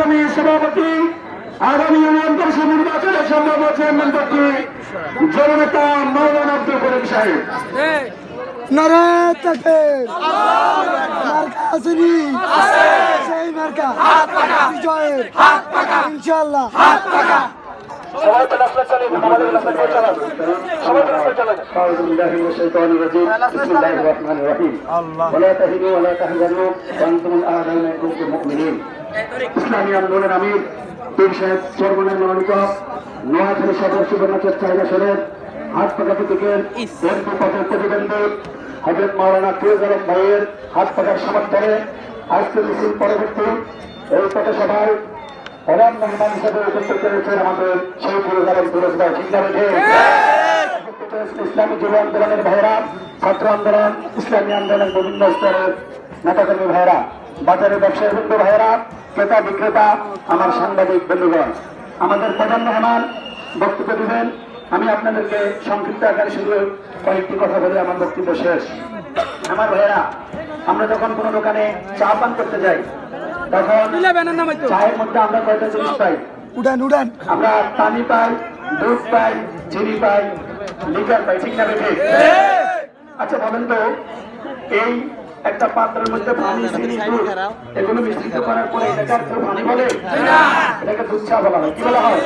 সংগ্রামী সভাপতি, আগামী ইউনিয়ন পরিষদ নির্বাচনের সম্ভাব্য চেয়ারম্যান প্রার্থী জননেতা মাওলানা আব্দুল করিম সাহেব। নারায়ণ তাকবীর, মার্কা আসেনি, সেই মার্কা বিজয়ের ইনশাআল্লাহ। সবাই তো রাস্তা চালিয়ে আমাদের রাস্তা চালান, সবাই তো রাস্তা চালান। আউযু বিল্লাহি মিনাশ শাইতানির রাজিম। বিসমিল্লাহির রহমানির রহিম। ওয়ালা তাহিনু ওয়ালা তাহজানু ওয়া আনতুমুল আ'লাউনা ইন কুনতুম মুমিনিন। ইসলামী আন্দোলনের আমির পীর সাহেব চরমনের মনোনীত নোয়াখালী সদর সুবর্ণচর চাহিদা সদর হাত পাকা প্রতীকের এমপি পদের প্রতিদ্বন্দ্বী হযরত মাওলানা ফিরোজ আলম ভাইয়ের হাত পাকার সমর্থনে আজকে মিছিল পরবর্তী এই পথসভায় প্রধান মেহমান হিসেবে উপস্থিত রয়েছেন আমাদের সেই ফিরোজ আলম ফিরোজ ভাই। ঠিক না বেঠে? ইসলামী যুব আন্দোলনের ভাইয়েরা, ছাত্র আন্দোলন, ইসলামী আন্দোলনের বিভিন্ন স্তরের নেতাকর্মী ভাইয়েরা, বাজারের ব্যবসায়ী বন্ধু ভাইয়েরা, ক্রেতা বিক্রেতা, আমার সাংবাদিক বন্ধুগণ, আমাদের প্রধান মেহমান বক্তব্য দিবেন। আমি আপনাদেরকে সংক্ষিপ্ত আকারে শুধু কয়েকটি কথা বলে আমার বক্তব্য শেষ। আমার ভাইয়েরা, আমরা যখন কোনো দোকানে চা পান করতে যাই তখন চায়ের মধ্যে আমরা কয়টা জিনিস পাই? উড়ান আমরা পানি পাই, দুধ পাই, চিনি পাই, লিকার পাই। ঠিক না বেঠে? আচ্ছা বলেন তো, এই একটা পাত্রের মধ্যে পানি, চিনি, দুধ এগুলো মিশ্রিত করার পরে এটাকে আর কেউ পানি বলে? এটাকে দুধ চা বলা হয়। কি বলা হয়?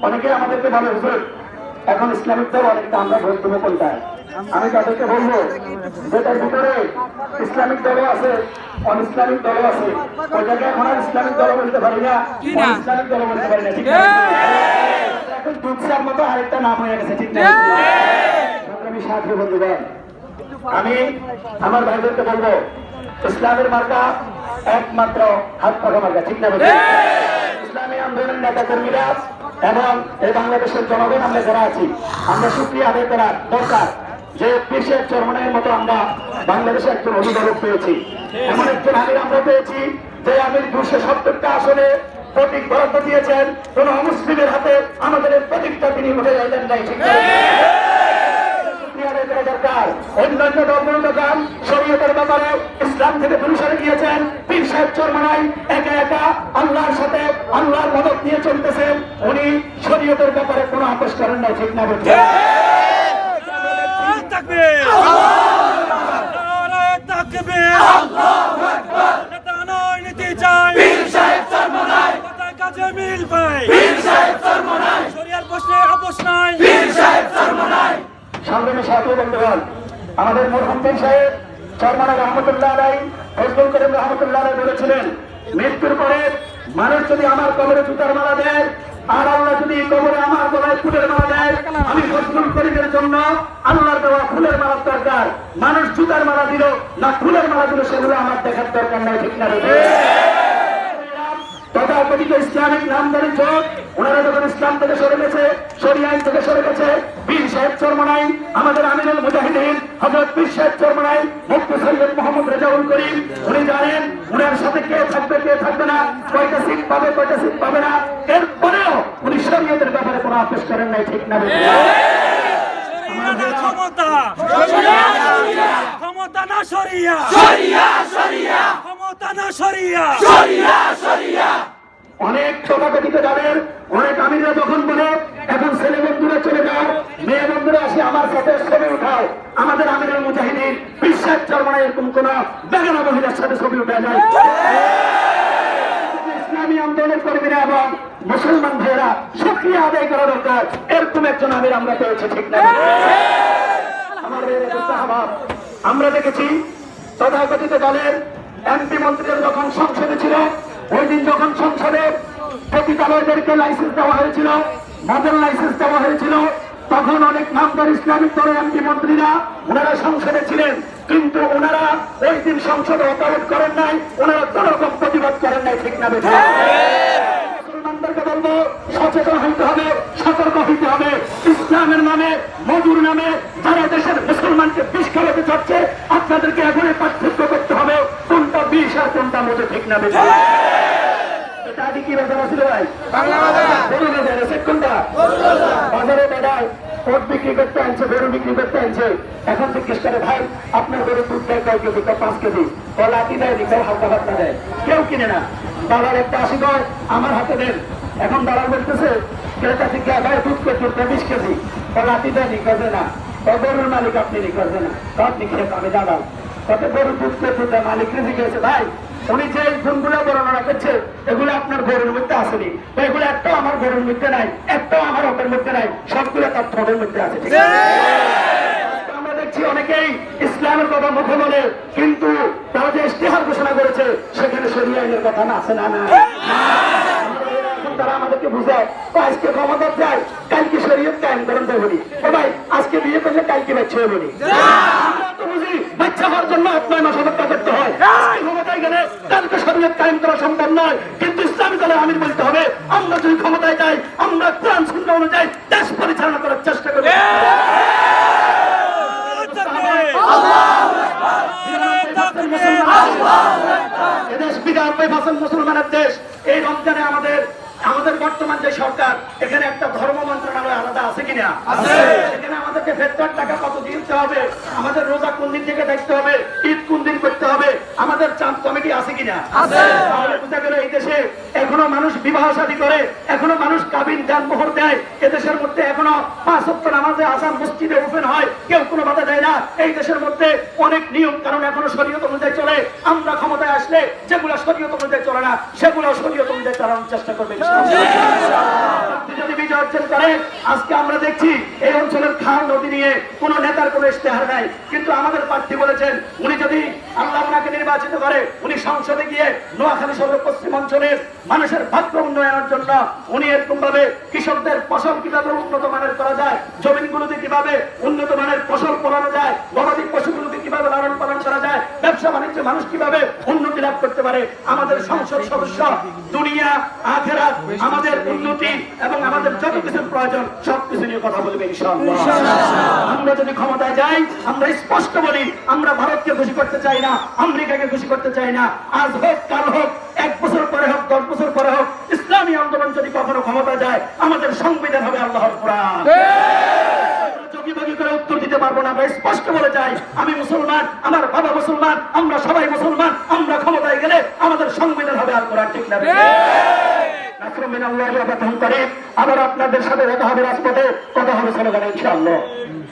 অনেকে আমাদেরকে বলে হুজুর এখন ইসলামিক দল অনেকটা, আমরা ভোট দেবো কোনটায়? আমি তাদেরকে বলবো যেটার ভিতরে ইসলামিক দলও আছে, অন ইসলামিক দলও আছে, ওইটাকে এখন আর ইসলামিক দল বলতে পারি না, ইসলামিক দল বলতে পারি না। ঠিক আছে? এখন দুধ চার মতো আরেকটা নাম হয়ে গেছে। ঠিক না? আমি সাথী বন্ধুগণ, আমি আমার ভাইদেরকে বলবো ইসলামের মার্কা একমাত্র হাত পাকা মার্কা। ঠিক না? ইসলামী আন্দোলনের নেতা কর্মীরা এবং এই বাংলাদেশের জনগণ আমরা যারা আছি, আমরা শুকরিয়া আদায় করার দরকার যে পীর সাহেব চরমনের মতো আমরা বাংলাদেশে একজন অভিভাবক পেয়েছি, এমন একজন আমির আমরা পেয়েছি যে আমির 270টা আসনে প্রতীক বরাদ্দ দিয়েছেন। কোন অমুসলিমের হাতে আমাদের এই প্রতীকটা তিনি উঠে যাইলেন নাই। ঠিক আছে? দরকার অন্যান্য দলগুলো দোকান শরীয়তের ব্যাপারে ইসলাম থেকে দূরে সরে গিয়েছেন। পীর সাহেব চরমনাই একা একা আল্লাহর সাথে আল্লাহর মদত নিয়ে চলতেছেন। উনি শরীয়তের ব্যাপারে কোনো আপোষ করেন না। ঠিক না? সংগ্রামী সাথী বন্ধুগণ, আমাদের মরহুম পীর সাহেব চরমনাই রহমতুল্লাহ আলাইহি, ফজলুল করিম রহমতুল্লাহ আলাইহি বলেছিলেন, মৃত্যুর পরে মানুষ যদি আমার কবরে জুতার মালা দেয় আর আল্লাহ যদি কবরে আমার গলায় ফুলের মালা দেয়, আমি ফজলুল করিমের জন্য আল্লাহর দেওয়া ফুলের মালার দরকার। মানুষ জুতার মালা দিল না ফুলের মালা দিল সেগুলো আমার দেখার দরকার নাই। ঠিক না? তথাকথিত ইসলামিক নামদারি জোট, ওনারা যখন ইসলাম থেকে সরে গেছে, শরিয়া আইন থেকে সরে গেছে, পীর সাহেব চরমনাই আমাদের আমিরুল মুজাহিদিন হযরত পীর সাহেব চরমনাই মুফতি সৈয়দ মোহাম্মদ রেজাউল করিম, উনি জানেন উনার সাথে কে থাকবে কে থাকবে না, কয়টা সিট পাবে কয়টা সিট পাবে না, এরপরেও উনি শরীয়তের ব্যাপারে কোনো আপোষ করেন নাই। ঠিক না? ক্ষমতা না শরিয়া, ক্ষমতা না শরিয়া। অনেক তথাকথিত যাদের অনেক আমিররা যখন বলে এখন ছেলে বন্ধুরা চলে যাও, মেয়ে বন্ধুরা আসে আমার সাথে ছবি উঠাও, আমাদের আমিরুল মুজাহিদিন পীর সাহেব চরমনাই এরকম কোন বেগানা মহিলার সাথে ছবি উঠা যায়? ইসলামী আন্দোলনের কর্মীরা এবং মুসলমান ভাইয়েরা শুকরিয়া আদায় করা দরকার, এরকম একজন আমির আমরা পেয়েছি। ঠিক না? আমরা দেখেছি তথাকথিত দলের এমপি মন্ত্রীরা যখন সংসদে ছিল, ওই দিন যখন সংসদে পতিতালয়দেরকে লাইসেন্স দেওয়া হয়েছিল, মদের লাইসেন্স দেওয়া হয়েছিল, তখন অনেক নামদার ইসলামিক দলের এমপি মন্ত্রীরা ওনারা সংসদে ছিলেন, কিন্তু ওনারা ওই দিন সংসদে ওয়াকআউট করেন নাই, ওনারা কোন রকম প্রতিবাদ করেন নাই। ঠিক না? মুসলমানদেরকে বলবো সচেতন হইতে হবে, সতর্ক হইতে হবে। ইসলামের নামে, মজুর নামে যারা দেশের মুসলমানকে বিষ খাওয়াতে চাচ্ছে, আপনাদেরকে এখন পার্থক্য করতে হবে কোনটা বিষ আর কোনটা মজুর। ঠিক না? এটা আগে কি বাজার ছিল ভাই? বাজারে বেড়ায় ওট বিক্রি করতে আনছে, গরু বিক্রি করতে আনছে, এখন জিজ্ঞেস করে ভাই আপনার গরু দুধ দেয় কয় কেজি? 5 কেজি। ও লাঠি দেয়, কেউ হালকা ভাতনা দেয়, কেউ কিনে না। দালাল একটা 80 কয় আমার হাতে দেন। এখন দালাল বলতেছে ক্রেতা থেকে ভাই দুধ করতে 20 কেজি লাঠি দেয় নিকাজে না, গরুর মালিক আপনি নিকাজে না, আপনি খেয়ে আমি দালাল কত গরু দুধ করতে মালিক জিজ্ঞেস ভাই উনি যে গুণগুলো বর্ণনা করছে এগুলো আপনার গরুর মধ্যে আসেনি, এগুলো একটাও আমার গরুর মধ্যে নাই, একটাও আমার ওপের মধ্যে নাই, সবগুলো তার ঠোঁটের মধ্যে আছে। ঠিক আছে, আমরা দেখছি অনেকেই ইসলামের কথা মুখে বলে কিন্তু তারা যে ইস্তেহার ঘোষণা করেছে সেখানে শরীয়ত আইনের কথা না আছে না না তারা আমাদেরকে বুঝায় আজকে ক্ষমতা চাই কালকে শরীয়ত কায়েম করেন তো বলি ও ভাই আজকে বিয়ে করলে কালকে বাচ্চা হবে বলি বুঝি বাচ্চা হওয়ার জন্য 9 মাস অপেক্ষা করতে হয়, ক্ষমতায় গেলে কালকে শরীয়ত কায়েম করা সম্ভব নয়। কিন্তু ইসলামী দলে আমির বলতে হবে আমরা যদি ক্ষমতায় যাই আমরা কোরআন সুন্নাহ অনুযায়ী দেশ পরিচালনা করার চেষ্টা করব। এদেশ বিঘা 90% মুসলমানের দেশ। এই রমজানে আমাদের বর্তমান যে সরকার এখানে একটা ধর্ম মন্ত্রণালয় আলাদা আছে কিনা? সেখানে আমাদেরকে ফেতরার টাকা কত দিতে হবে, আমাদের রোজা কোন দিন থেকে দেখতে হবে, ঈদ কোন দিন করতে হবে, আমাদের চাঁদ কমিটি আছে কিনা? তাহলে বুঝা গেল এই দেশে এখনো মানুষ বিবাহ শাদী করে, এখনো মানুষ কাবিন যানমোহর দেয়, এদেশের মধ্যে এখনো 5 ওয়াক্ত নামাজে আযান মসজিদে ওপেন হয়, কেউ কোনো বাধা দেয় না। এই দেশের মধ্যে অনেক নিয়ম কারণ এখনো শরীয়ত অনুযায়ী চলে। আমরা ক্ষমতায় আসলে যেগুলো শরীয়ত অনুযায়ী চলে না সেগুলো শরীয়ত অনুযায়ী চালানোর চেষ্টা করবে। যদি বিজয় অর্জন করে আজকে আমরা দেখছি এই অঞ্চলের খাল নদী নিয়ে কোন নেতার কোন ইশতেহার নাই, কিন্তু আমাদের প্রার্থী বলেছেন উনি যদি আল্লাহ ওনাকে নির্বাচিত করে উনি সংসদে গিয়ে নোয়াখালী সহ পশ্চিম অঞ্চলের মানুষের ভাগ্য উন্নয়নের জন্য উনি এরকম ভাবে কৃষকদের ফসল কিভাবে উন্নত মানের করা যায়, জমিনগুলোতে কিভাবে উন্নত মানের ফসল ফলানো যায়, গবাদি পশুগুলোকে কিভাবে লালন পালন করা যায়, ব্যবসা বাণিজ্য মানুষ কিভাবে উন্নতি লাভ করতে পারে, আমাদের সংসদ সদস্য দুনিয়া আখিরাত আমাদের উন্নতি এবং আমাদের যত কিছুর প্রয়োজন সবকিছু নিয়ে কথা বলবে ইনশাআল্লাহ। আমরা যদি ক্ষমতায় যাই আমরা স্পষ্ট বলি আমরা ভারতকে খুশি করতে চাই না, আমেরিকাকে খুশি করতে চাই না। আজ হোক কাল হোক 1 বছর পরে হোক 10 বছর পরে হোক ইসলামী আন্দোলন যদি কখনো ক্ষমতা যায় আমাদের সংবিধান হবে আল্লাহর কোরআন। যোগীবাগী করে উত্তর দিতে পারবো না। আমরা স্পষ্ট বলে যাই আমি মুসলমান, আমার বাবা মুসলমান, আমরা সবাই মুসলমান, আমরা ক্ষমতায় গেলে আমাদের সংবিধান হবে আল কোরআন। ঠিক না? আবার আপনাদের সাথে দেখা হবে রাজপথে, কথা হবে স্লোগানে ইনশাআল্লাহ।